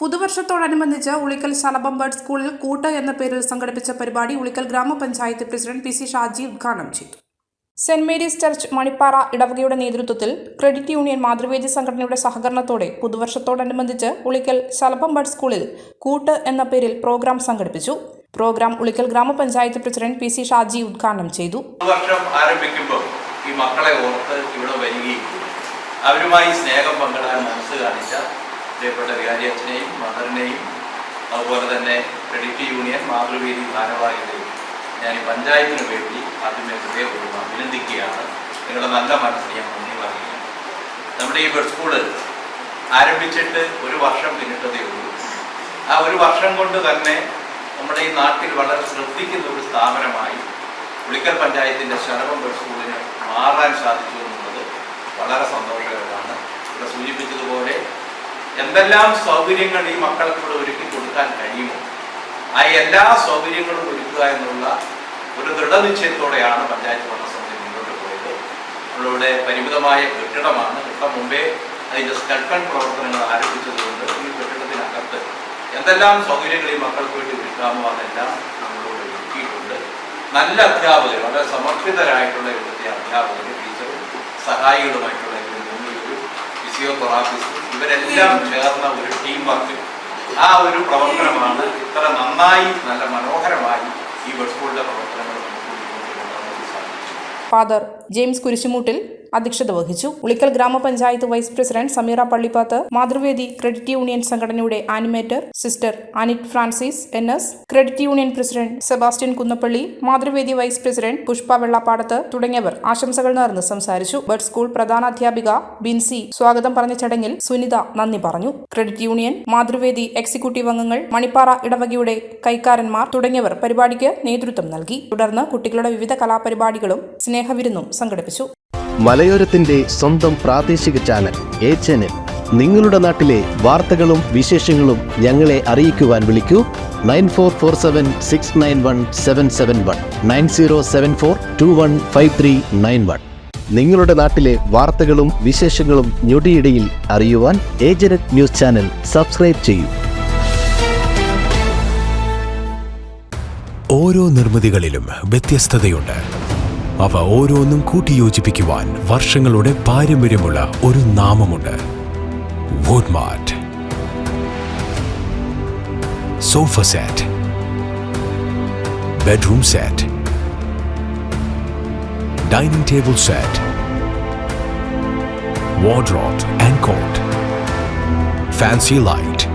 പുതുവർഷത്തോടനുബന്ധിച്ച് Ulikkal ശലഭം bird സ്കൂളിൽ കൂട്ട് എന്ന പേരിൽ സംഘടിപ്പിച്ച പരിപാടി ഉളിക്കൽ ഗ്രാമപഞ്ചായത്ത് പ്രസിഡന്റ് പി.സി. ഷാജി ഉദ്ഘാടനം ചെയ്തു. സെന്റ് മേരീസ് ചർച്ച് മണിപ്പാറ ഇടവകയുടെ നേതൃത്വത്തിൽ ക്രെഡിറ്റ് യൂണിയൻ മാതൃവേദി സംഘടനയുടെ സഹകരണത്തോടെ പുതുവർഷത്തോടനുബന്ധിച്ച് ഉളിക്കൽ ശലഭം ബർഡ് സ്കൂളിൽ കൂട്ട് എന്ന പേരിൽ പ്രോഗ്രാം സംഘടിപ്പിച്ചു. പ്രോഗ്രാം ഉളിക്കൽ ഗ്രാമപഞ്ചായത്ത് പ്രസിഡന്റ് പി.സി. ഷാജി ഉദ്ഘാടനം ചെയ്തു. ഈ മക്കളെ ഓർത്ത് ഇവിടെ വരികയും അവരുമായി സ്നേഹം പങ്കിടാൻ മനസ്സ് കാണിച്ച പ്രിയപ്പെട്ട വികാരിയച്ഛനെയും മദറിനെയും അതുപോലെ തന്നെ ക്രെഡിറ്റ് യൂണിയൻ മാതൃവേദി ഭാരവാഹികളെയും ഞാൻ ഈ പഞ്ചായത്തിന് വേണ്ടി ആദ്യമേ ഹൃദയപൂർവ്വം അഭിനന്ദിക്കുകയാണ്. നിങ്ങളുടെ നല്ല മനസ്സിന് ഞാൻ നന്ദി പറയുകയാണ്. നമ്മുടെ ഈ ബർഡ് സ്കൂള് ആരംഭിച്ചിട്ട് ഒരു വർഷം പിന്നിട്ടതേ ഉള്ളൂ. ആ ഒരു വർഷം കൊണ്ട് തന്നെ നമ്മുടെ ഈ നാട്ടിൽ വളരെ ശ്രദ്ധിക്കുന്ന ഒരു സ്ഥാപനമായി ഉളിക്കൽ പഞ്ചായത്തിൻ്റെ ശലഭം ബർഡ് സ്കൂളിന് മാറാൻ സാധിച്ചു എന്നുള്ളത് വളരെ സന്തോഷകരമാണ്. ഇവിടെ സൂചിപ്പിച്ചതുപോലെ എന്തെല്ലാം സൗകര്യങ്ങൾ ഈ മക്കൾക്ക് ഇവിടെ ഒരുക്കി കൊടുക്കാൻ കഴിയുമോ ആ എല്ലാ സൗകര്യങ്ങളും ഒരുക്കുക എന്നുള്ള ഒരു ദൃഢനിശ്ചയത്തോടെയാണ് പഞ്ചായത്ത് ഭരണസമിതി മുന്നോട്ട് പോയത്. നമ്മളിവിടെ പരിമിതമായ കെട്ടിടമാണ്. കെട്ടിടം മുമ്പേ അതിൻ്റെ സ്കൽപ്പൺ പ്രവർത്തനങ്ങൾ ആരംഭിച്ചതുകൊണ്ട് ഈ കെട്ടിടത്തിനകത്ത് എന്തെല്ലാം സൗകര്യങ്ങൾ ഈ മക്കൾക്ക് വേണ്ടി ഒരുക്കാമോ അതെല്ലാം നമ്മളിവിടെ ഒരുക്കിയിട്ടുണ്ട്. നല്ല അധ്യാപകർ, വളരെ സമർപ്പിതരായിട്ടുള്ള ഇവിടുത്തെ അധ്യാപകർ, ടീച്ചറും സഹായികളുമായിട്ടുള്ള ഒരു ഫിസിയോതെറാപ്പിസ്റ്റ്, ഇവരെല്ലാം ചേർന്ന ഒരു ടീം വർക്ക്, ആ ഒരു പ്രവർത്തനമാണ് ഇത്ര നന്നായി നല്ല മനോഹരമായി ഈ ബർഡ് സ്കൂളിൻ്റെ പ്രവർത്തനങ്ങൾ നമുക്ക് മുന്നോട്ട് കൊണ്ടുപോകാൻ സാധിച്ചു. ഫാദർ ജെയിംസ് കുരിശുമൂട്ടിൽ അധ്യക്ഷത വഹിച്ചു. ഉളിക്കൽ ഗ്രാമപഞ്ചായത്ത് vice president Sameera Pallippath, Mathruvedi credit union സംഘടനയുടെ animator sister Anit Francis NS, credit union president Sebastian Kunnappally, Mathruvedi vice president Pushpa Vellappadath തുടങ്ങിയവർ ആശംസകൾ നേർന്ന് സംസാരിച്ചു. ബർഡ് സ്കൂൾ പ്രധാനാധ്യാപിക ബിൻസി സ്വാഗതം പറഞ്ഞ ചടങ്ങിൽ സുനിത നന്ദി പറഞ്ഞു. ക്രെഡിറ്റ് യൂണിയൻ മാതൃവേദി എക്സിക്യൂട്ടീവ് അംഗങ്ങൾ, മണിപ്പാറ ഇടവകയുടെ കൈക്കാരന്മാർ തുടങ്ങിയവർ പരിപാടിക്ക് നേതൃത്വം നൽകി. തുടർന്ന് കുട്ടികളുടെ വിവിധ കലാപരിപാടികളും സ്നേഹവിരുന്നും സംഘടിപ്പിച്ചു. മലയോരത്തിന്റെ സ്വന്തം പ്രാദേശിക ചാനൽ A-Channel. നിങ്ങളുടെ നാട്ടിലെ വാർത്തകളും വിശേഷങ്ങളും ഞങ്ങളെ അറിയിക്കുവാൻ വിളിക്കൂ 9447691771 9074215391. നിങ്ങളുടെ നാട്ടിലെ വാർത്തകളും വിശേഷങ്ങളും ഞൊടിയിടയിൽ അറിയുവാൻ A-Channel ന്യൂസ് ചാനൽ സബ്സ്ക്രൈബ് ചെയ്യൂ. ഓരോ നിർമ്മിതികളിലും വ്യത്യസ്തതയുണ്ട്. അവ ഓരോന്നും കൂട്ടിയോജിപ്പിക്കുവാൻ വർഷങ്ങളുടെ പാരമ്പര്യമുള്ള ഒരു നാമമുണ്ട്. Woodmart. Sofa set, bedroom set, dining table set, wardrobe and cot, fancy light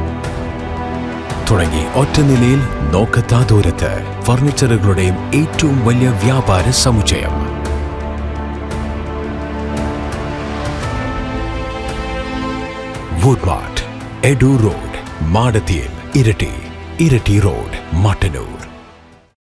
തുടങ്ങി ഒറ്റനിലയിൽ നോക്കത്താ ദൂരത്ത് ഫർണിച്ചറുകളുടെയും ഏറ്റവും വലിയ വ്യാപാര സമുച്ചയം. വുഡ്മാർട്ട്, എഡു റോഡ്, മാടത്തിയിൽ, ഇരട്ടി റോഡ്, മട്ടന്നൂർ.